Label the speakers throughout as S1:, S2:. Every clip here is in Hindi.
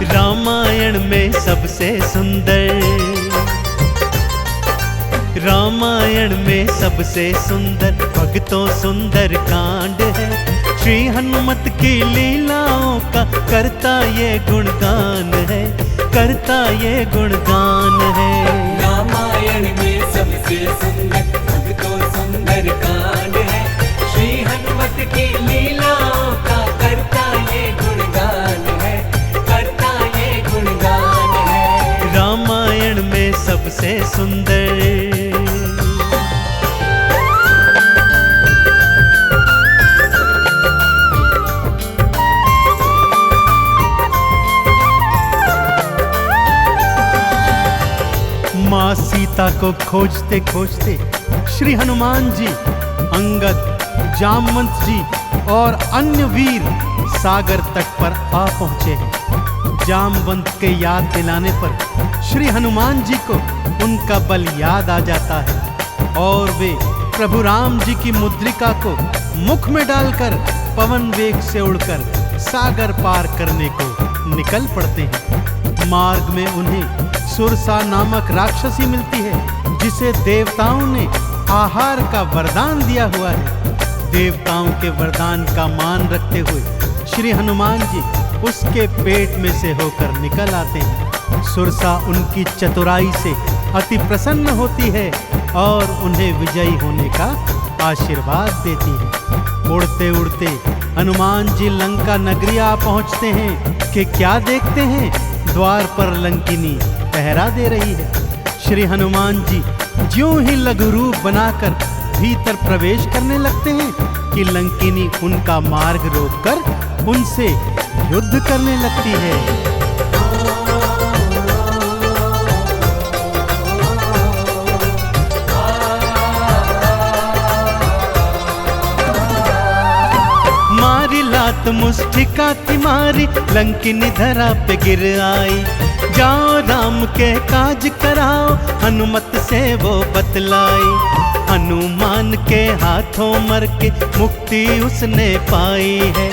S1: रामायण में सबसे सुंदर, रामायण में सबसे सुंदर भक्तों सुंदर कांड है। श्री हनुमत की लीलाओं का करता ये गुणगान है, करता ये गुणगान है।
S2: रामायण में सबसे सुंदर भक्तों सुंदर कांड है। श्री हनुमत की लीलाओं का करता ये गुणगान है, करता ये गुणगान है।
S1: रामायण में सबसे सुंदर। माँ सीता को खोजते खोजते श्री हनुमान जी, अंगद, जामवंत जी और अन्य वीर सागर तट पर आ पहुंचे हैं। जामवंत के याद दिलाने पर श्री हनुमान जी को उनका बल याद आ जाता है और वे प्रभु राम जी की मुद्रिका को मुख में डालकर पवन वेग से उड़कर सागर पार करने को निकल पड़ते हैं। मार्ग में उन्हें सुरसा नामक राक्षसी मिलती है, जिसे देवताओं ने आहार का वरदान दिया हुआ है। देवताओं के वरदान का मान रखते हुए श्री हनुमान जी उसके पेट में से होकर निकल आते हैं। सुरसा उनकी चतुराई से अति प्रसन्न होती है और उन्हें विजयी होने का आशीर्वाद देती है। उड़ते उड़ते हनुमान जी लंका नगरी आ पहुंचते हैं कि क्या देखते हैं, द्वार पर लंकिनी पहरा दे रही है। श्री हनुमान जी ज्यों ही लघु रूप बनाकर भीतर प्रवेश करने लगते हैं कि लंकिनी उनका मार्ग रोककर उनसे युद्ध करने लगती है। मारी लात मुष्टिका की मारी, लंकिनी धरा पे गिर आई। जाओ राम के काज कराओ, हनुमत से वो बतलाई। हनुमान के हाथों मर के मुक्ति उसने पाई है।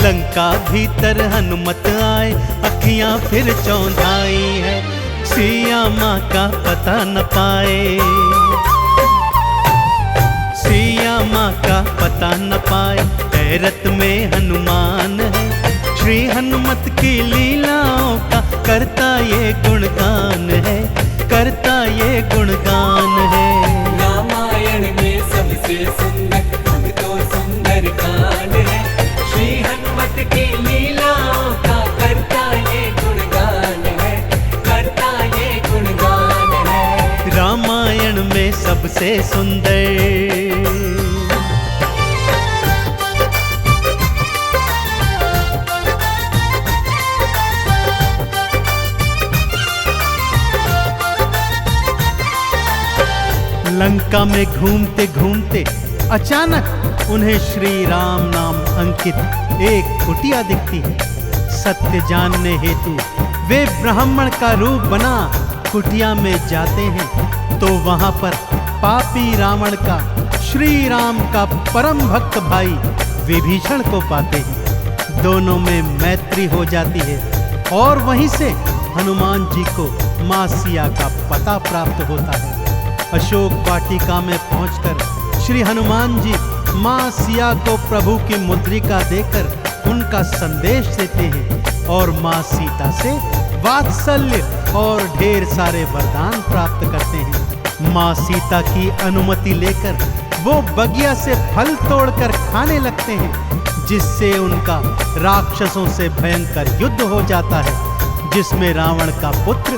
S1: लंका भीतर हनुमत आए, अखियां फिर चौंधाई है। सिया माँ का पता न पाए, सिया माँ का पता न पाए, हैरत में हनुमान है। श्री हनुमत की लीलाओं का करता ये गुणगान है, करता ये गुणगान है।
S2: रामायण में सबसे सुंदर भक्तों सुंदर कांड है। श्री हनुमत की लीलाओं का करता ये गुणगान है, करता ये गुणगान है।
S1: रामायण में सबसे सुंदर। लंका में घूमते घूमते अचानक उन्हें श्री राम नाम अंकित एक कुटिया दिखती है। सत्य जानने हेतु वे ब्राह्मण का रूप बना कुटिया में जाते हैं तो वहां पर पापी रावण का श्री राम का परम भक्त भाई विभीषण को पाते हैं। दोनों में मैत्री हो जाती है और वहीं से हनुमान जी को मां सिया का पता प्राप्त होता है। अशोक वाटिका में पहुंचकर श्री हनुमान जी मां सिया को प्रभु की मुद्रिका देकर उनका संदेश देते हैं और मां सीता से वात्सल्य और ढेर सारे वरदान प्राप्त करते हैं। मां सीता की अनुमति लेकर वो बगिया से फल तोड़कर खाने लगते हैं, जिससे उनका राक्षसों से भयंकर युद्ध हो जाता है, जिसमें रावण का पुत्र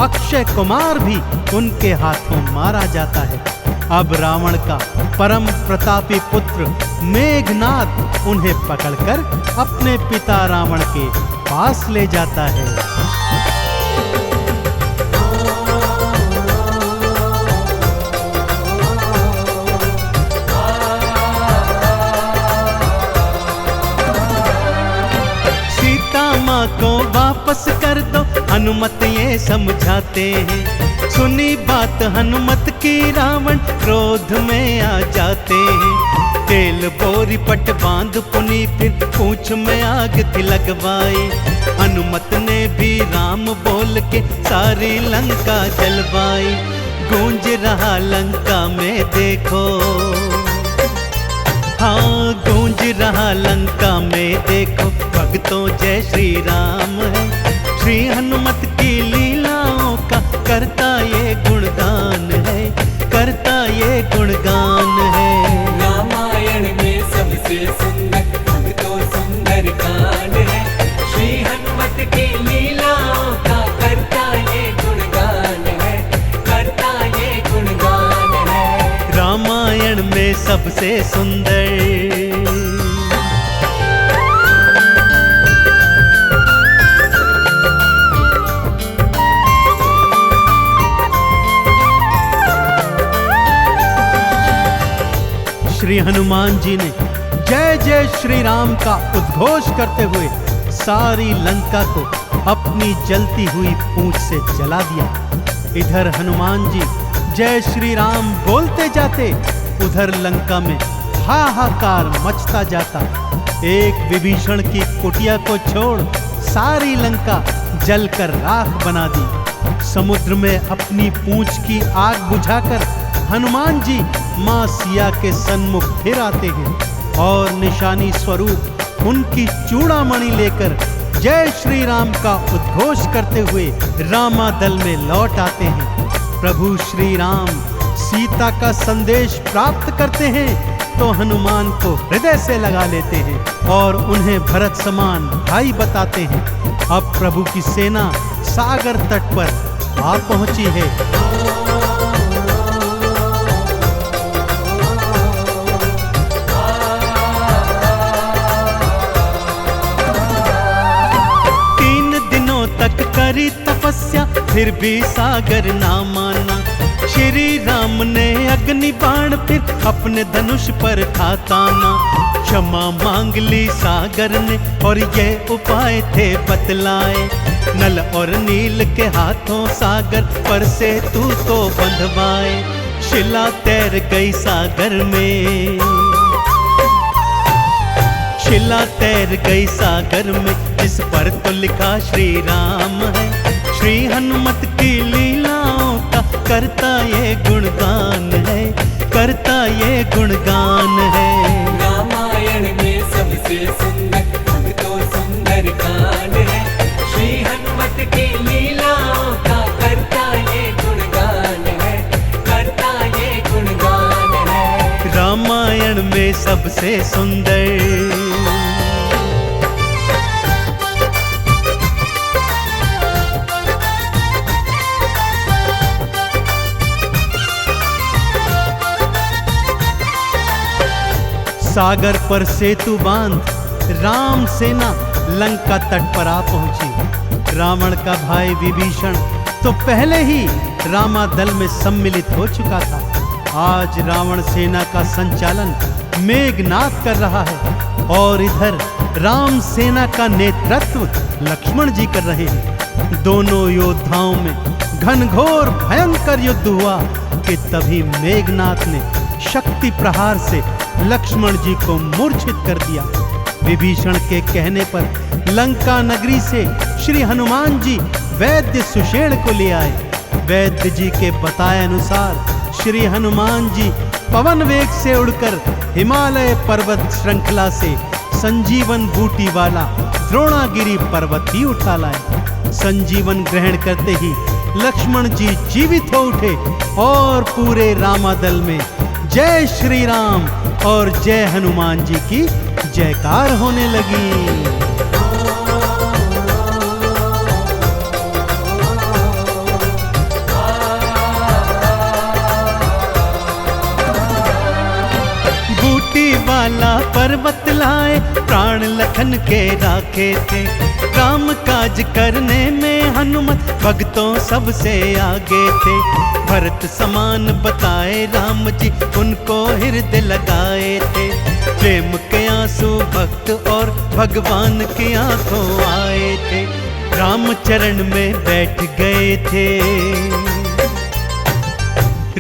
S1: अक्षय कुमार भी उनके हाथों मारा जाता है। अब रावण का परम प्रतापी पुत्र मेघनाद उन्हें पकड़कर अपने पिता रावण के पास ले जाता है। माँ को वापस कर दो, हनुमत ये समझाते हैं। सुनी बात हनुमत की रावण क्रोध में आ जाते हैं। तेल बोरी पट बांध पुनी फिर पूंछ में आग थी लगवाई। हनुमत ने भी के सारी लंका जलवाई। गूंज रहा लंका में देखो, हाँ गूंज रहा लंका में देखो, भक्तों जय श्री राम है। श्री हनुमत की लीलाओं का करता ये गुणगान है, करता ये गुणगान है।
S2: रामायण में सबसे सुंदर भक्तों सुंदर कांड है। श्री हनुमत की लीलाओं का करता ये गुणगान है, करता ये गुणगान है।
S1: रामायण में सबसे सुंदर। श्री हनुमान जी ने जय जय श्री राम का उद्घोष करते हुए सारी लंका को अपनी जलती हुई पूंछ से जला दिया। इधर हनुमान जी जय श्री राम बोलते जाते, उधर लंका में हाहाकार मचता जाता। एक विभीषण की कुटिया को छोड़ सारी लंका जलकर राख बना दी। समुद्र में अपनी पूंछ की आग बुझाकर हनुमान जी मां सिया के सन्मुख फिर आते हैं और निशानी स्वरूप उनकी चूड़ामणि लेकर जय श्री राम का उद्घोष करते हुए रामादल में लौट आते हैं। प्रभु श्री राम सीता का संदेश प्राप्त करते हैं तो हनुमान को हृदय से लगा लेते हैं और उन्हें भरत समान भाई बताते हैं। अब प्रभु की सेना सागर तट पर आ पहुंची है। तक करी तपस्या फिर भी सागर ना माना। श्री राम ने अग्नि बाण फिर अपने धनुष पर था ताना। क्षमा मांग ली सागर ने और ये उपाय थे बतलाए। नल और नील के हाथों सागर पर से तू तो बंधवाए। शिला तैर गई सागर में, शिला तैर गई सागर में, जिस पर तो लिखा श्री राम है। श्री हनुमत की लीलाओं का करता ये गुणगान है, करता ये गुणगान है।
S2: रामायण में सबसे सुंदर भक्तों सुंदर कांड है। श्री हनुमत की लीलाओं का करता ये गुणगान है, करता ये गुणगान है।
S1: रामायण में सबसे सुंदर। सागर पर सेतु बांध राम सेना लंका तट पर आ पहुंची। रावण का भाई विभीषण तो पहले ही रामादल में सम्मिलित हो चुका था। आज रावण सेना का संचालन मेघनाद कर रहा है और इधर राम सेना का नेतृत्व लक्ष्मण जी कर रहे हैं। दोनों योद्धाओं में घनघोर भयंकर युद्ध हुआ कि तभी मेघनाद ने शक्ति प्रहार से लक्ष्मण जी को मूर्छित कर दिया। विभीषण के कहने पर लंका नगरी से श्री हनुमान जी वैद्य सुषेण को ले आए। वैद्य जी के बताए अनुसार श्री हनुमान जी पवन वेग से उड़कर हिमालय पर्वत श्रृंखला से संजीवन बूटी वाला द्रोणागिरी पर्वत ही उठा लाए। संजीवन ग्रहण करते ही लक्ष्मण जी जीवित हो उठे और पूरे रामादल में जय श्री राम और जय हनुमान जी की जयकार होने लगी। बूटी वाला पर्वत लाए प्राण लखन के राखे थे। काम काज करने में हनुमत भक्तों सबसे आगे थे। भरत समान बताए राम जी उनको हृदय लगाए थे। प्रेम के आंसू भक्त और भगवान की आंखों आए थे। राम चरण में बैठ गए थे,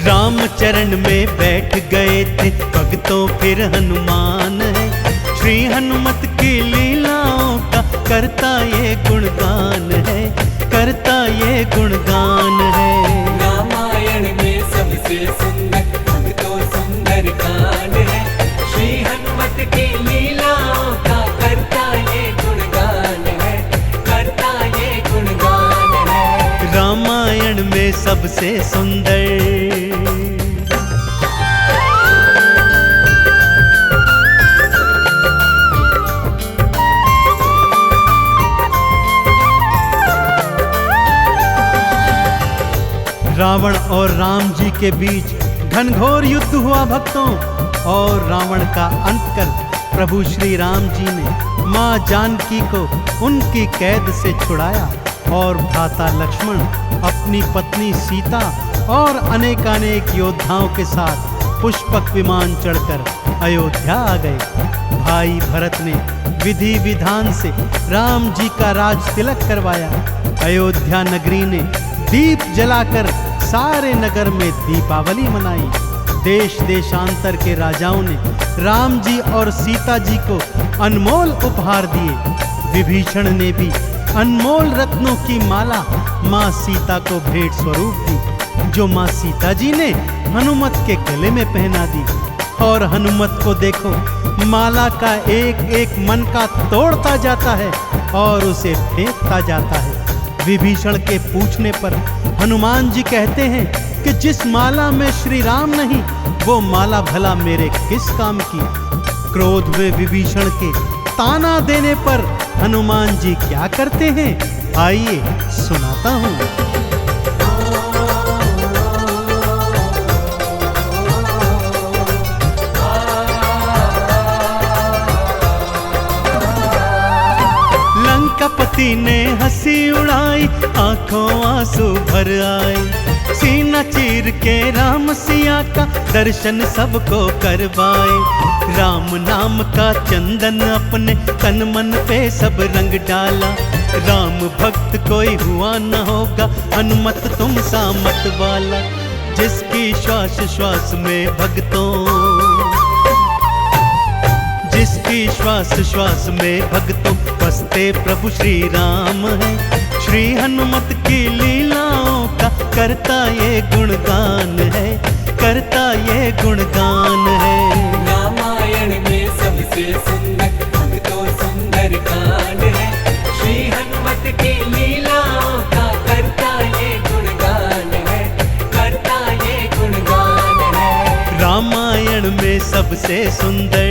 S1: राम चरण में बैठ गए थे भक्तों फिर हनुमान है। श्री हनुमत की लीलाओं का करता ये गुणगान है, करता ये गुणगान है।
S2: रामायण में सबसे सुंदर अब तो सुंदर कांड है। श्री हनुमत की लीलाओं का करता ये गुणगान है, करता ये गुणगान है।
S1: रामायण में सबसे सुंदर। रावण और राम जी के बीच घनघोर युद्ध हुआ भक्तों, और रावण का अंत कर प्रभु श्री राम जी ने माँ जानकी को उनकी कैद से छुड़ाया, और भ्राता लक्ष्मण अपनी पत्नी सीता और अनेकानेक योद्धाओं के साथ पुष्पक विमान चढ़कर अयोध्या आ गए। भाई भरत ने विधि विधान से राम जी का राज तिलक करवाया। अयोध्या नगरी ने दीप जलाकर सारे नगर में दीपावली मनाई। देश देशांतर के राजाओं ने राम जी और सीता जी को अनमोल उपहार दिए। विभीषण ने भी अनमोल रत्नों की माला माँ सीता को भेंट स्वरूप दी, जो माँ सीता जी ने हनुमत के गले में पहना दी। और हनुमत को देखो, माला का एक एक मन का तोड़ता जाता है और उसे फेंकता जाता है। विभीषण के पूछने पर हनुमान जी कहते हैं कि जिस माला में श्री राम नहीं, वो माला भला मेरे किस काम की। क्रोध में विभीषण के ताना देने पर हनुमान जी क्या करते हैं, आइए सुनाता हूँ। लंकापति ने हंसी उड़ाई, आंखों आंसू भर आए। सीना चीर के राम सिया का दर्शन सबको करवाए। राम नाम का चंदन अपने तन मन पे सब रंग डाला। राम भक्त कोई हुआ न होगा, हनुमत तुम सा मत वाला। जिसकी श्वास श्वास में भक्तों, जिसकी श्वास श्वास में भक्तों बसते प्रभु श्री राम है। श्री हनुमत की लीलाओं का करता ये गुणगान है, करता ये गुणगान है।
S2: रामायण में सबसे सुंदर अब तो सुंदर कांड है। श्री हनुमत की लीलाओं का करता ये गुणगान है, करता ये गुणगान है।
S1: रामायण में सबसे सुंदर।